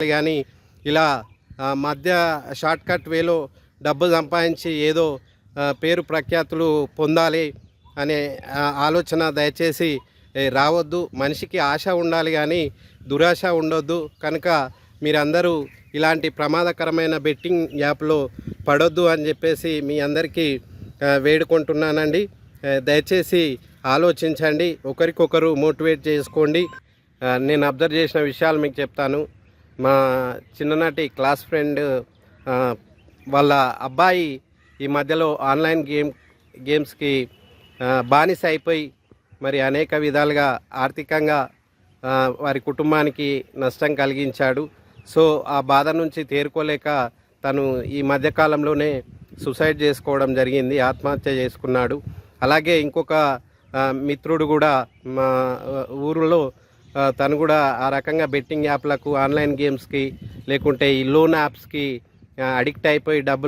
కానీ ఇలా మధ్య షార్ట్కట్ వేలో డబ్బు సంపాదించి ఏదో పేరు ప్రఖ్యాతులు పొందాలి అనే ఆలోచన దయచేసి రావద్దు. మనిషికి ఆశ ఉండాలి కానీ దురాశ ఉండొద్దు. కనుక మీరందరూ ఇలాంటి ప్రమాదకరమైన బెట్టింగ్ యాప్లో పడొద్దు అని చెప్పేసి మీ అందరికీ వేడుకుంటున్నానండి. దయచేసి ఆలోచించండి, ఒకరికొకరు మోటివేట్ చేసుకోండి. నేను అబ్జర్వ్ చేసిన విషయాలు మీకు చెప్తాను. మా చిన్ననాటి క్లాస్ ఫ్రెండ్ వాళ్ళ అబ్బాయి ఈ మధ్యలో ఆన్లైన్ గేమ్స్కి బానిస అయిపోయి మరి అనేక విధాలుగా ఆర్థికంగా వారి కుటుంబానికి నష్టం కలిగించాడు. సో ఆ బాధ నుంచి తేరుకోలేక తను ఈ మధ్యకాలంలోనే సూసైడ్ చేసుకోవడం జరిగింది, ఆత్మహత్య చేసుకున్నాడు. అలాగే ఇంకొక మిత్రుడు కూడా మా ఊరిలో తను కూడా ఆ రకంగా బెట్టింగ్ యాప్లకు, ఆన్లైన్ గేమ్స్కి లేకుంటే ఈ లోన్ యాప్స్కి అడిక్ట్ అయిపోయి డబ్బులు